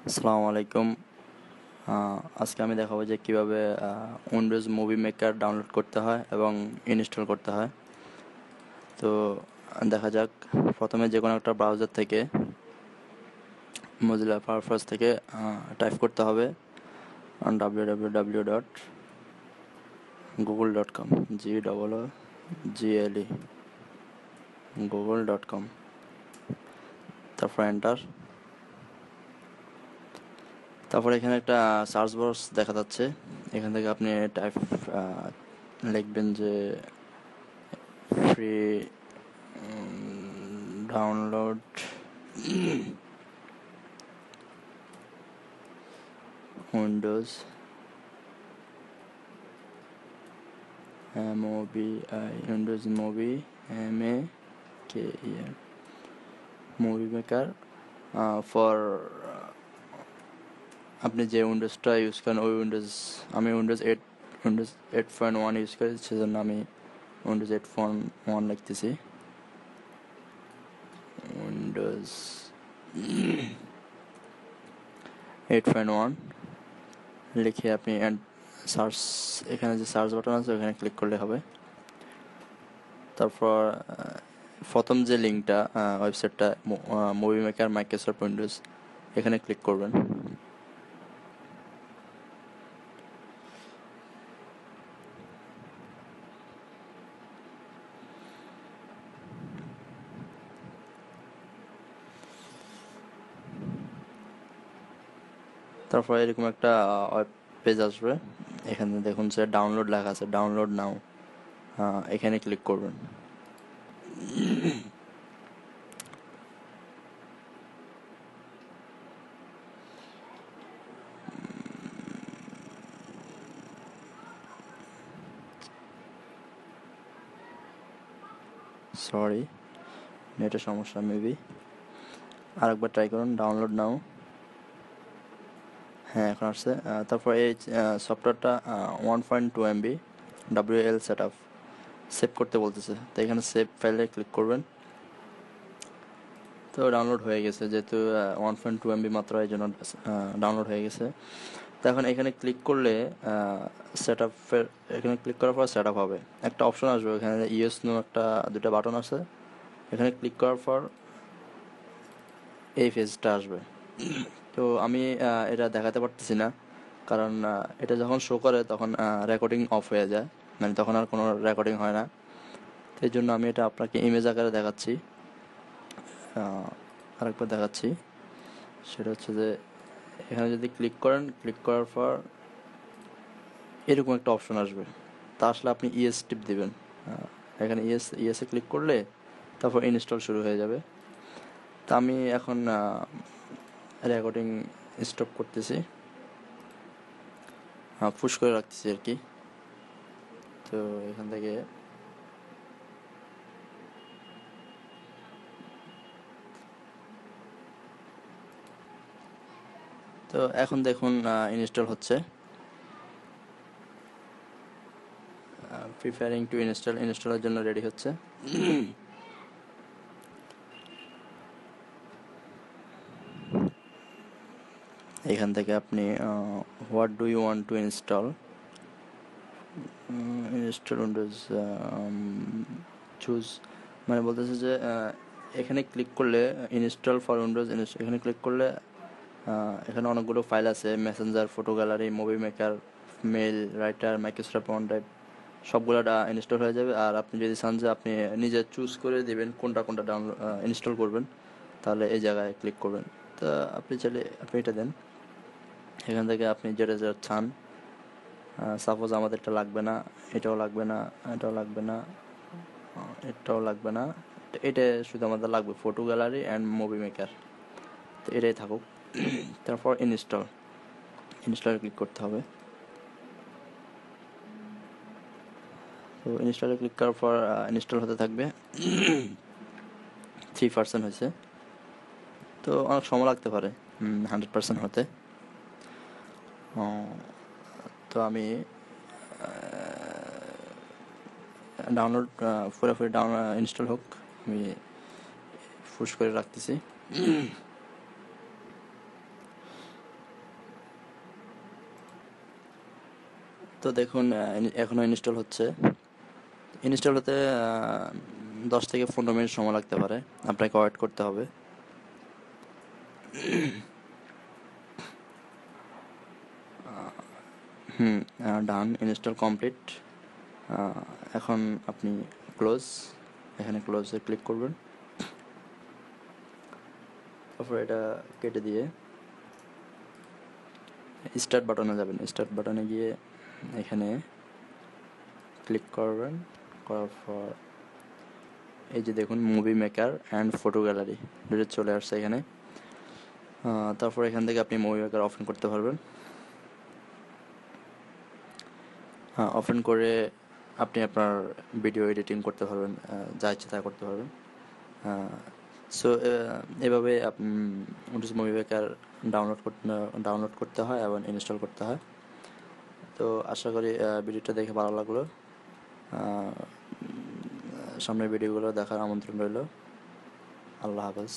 আসসালামু আলাইকুম। আজকে আমি দেখাবো যে কিভাবে উইন্ডোজ মুভি মেকার ডাউনলোড করতে হয় এবং ইনস্টল করতে হয়। তো দেখা যাক, প্রথমে যে কোনো একটা ব্রাউজার থেকে মজিলা ফায়ারফক্স থেকে টাইপ করতে হবে www.google.com GOOGLE google.com, তারপর এন্টার। তারপর এখানে একটা সার্চ বক্স দেখা যাচ্ছে, এখান থেকে আপনি টাইপ লিখবেন যে free download Windows Windows movie MAKER movie maker for আপনি যে উইন্ডোজটা ইউজ করেন ওই আমি উইন্ডোজ 8.1 ইউজ করি, সেজন্য আমি উইন্ডোজ 8.1 লিখতেছি। উইন্ডোজ 8.1 লিখে আপনি সার্চ, এখানে যে সার্চ বাটন আছে ওখানে ক্লিক করলে হবে। তারপর প্রথম যে লিঙ্কটা, ওয়েবসাইটটা মুভি মেকার মাইক্রোসফট উইন্ডোজ, এখানে ক্লিক করবেন। তারপর এরকম একটা ওয়েব পেজ আসবে, এখানে দেখুন যে ডাউনলোড লেখা আছে, ডাউনলোড নাও, এখানে ক্লিক করবেন। সরি, নেটের সমস্যা মেবি, আরেকবার ট্রাই করুন। ডাউনলোড নাও, হ্যাঁ এখন আসছে। তারপর এই সফটওয়্যারটা 1.2 MB WL set up save করতে বলতেছে, তো এখানে সেভ ফাইলে ক্লিক করবেন। তো ডাউনলোড হয়ে গেছে, যেহেতু 1.2 MB মাত্র, এই জন্য ডাউনলোড হয়ে গেছে। তো এখন এখানে ক্লিক করলে সেট আপের, এখানে ক্লিক করার পর সেট আপ হবে, একটা অপশন আসবে, এখানে ইউএস নো একটা দুটো বাটন আছে, এখানে ক্লিক করার পর এই পেজটা আসবে। তো আমি এটা দেখাতে পারতেছি না, কারণ এটা যখন শো করে তখন রেকর্ডিং অফ হয়ে যায়, মানে তখন আর কোনো রেকর্ডিং হয় না। তো এই জন্য আমি এটা আপনাকে ইমেজ আকারে দেখাচ্ছি, আরেকবার দেখাচ্ছি। সেটা হচ্ছে যে এখানে যদি ক্লিক করেন, ক্লিক করার পর এরকম একটা অপশন আসবে, তা আসলে আপনি ইএস টিপ দিবেন। এখানে ইএসএ ক্লিক করলে তারপর ইনস্টল শুরু হয়ে যাবে। তা আমি এখন রেকর্ডিং স্টপ করতেছি, পুশ করে রাখতেছি আর কি। তো এখান থেকে তো এখন দেখুন ইনস্টল হচ্ছে, প্রিপেয়ারিং টু ইনস্টলের জন্য রেডি হচ্ছে। এখান থেকে আপনি what do you want to install Windows choose, মানে বলতেছে যে এখানে ক্লিক করলে ইনস্টল ফর উইন্ডোজ, এখানে ক্লিক করলে এখানে অনেকগুলো ফাইল আছে, messenger, photo gallery, movie maker, mail writer, Microsoft one type, সবগুলো ইনস্টল হয়ে যাবে। আর আপনি যদি চান যে আপনি নিজে চুজ করে দেবেন কোনটা কোনটা ডাউনলোড ইনস্টল করবেন, তাহলে এই জায়গায় ক্লিক করবেন। তা আপনি চাইলে আপনি এটা দেন, এখান থেকে আপনি যেটা যেটা চান। সাপোজ আমাদের এটা লাগবে না, এটাও লাগবে না, এটাও লাগবে না, এটাও লাগবে না, এটা শুধু আমাদের লাগবে photo gallery and movie maker, তো এটাই থাকুক। তারপর ইনস্টলে ক্লিক করতে হবে। তো ইনস্টলে ক্লিক করার পর ইনস্টল হতে থাকবে। 3% হয়েছে, তো অনেক সময় লাগতে পারে 100% হতে। তো আমি ডাউনলোড পুরোপুরি ইনস্টল হোক, আমি পুশ করে রাখতেছি। তো দেখুন এখনো ইনস্টল হচ্ছে। ইনস্টল হতে 10 থেকে 15 মিনিট সময় লাগতে পারে, আপনাকে ওয়েট করতে হবে। ডান, ইনস্টল কমপ্লিট। এখন আপনি ক্লোজ, এখানে ক্লোজে ক্লিক করবেন। তারপর এটা কেটে দিয়ে স্টার্ট বাটনে যাবেন। স্টার্ট বাটনে গিয়ে এখানে ক্লিক করবেন। করার পর এই যে দেখুন movie maker and photo gallery দুটো চলে আসছে এখানে। তারপর এখান থেকে আপনি মুভি মেকার ওপেন করতে পারবেন। ওপেন করে আপনি আপনার ভিডিও এডিটিং করতে পারবেন, যা ইচ্ছে তা করতে পারবেন। সো এভাবে মুভি মেকার ডাউনলোড করতে হয় এবং ইনস্টল করতে হয়। তো আশা করি ভিডিওটা দেখে ভালো লাগলো। সামনের ভিডিওগুলো দেখার আমন্ত্রণ রইল। আল্লাহ হাফেজ।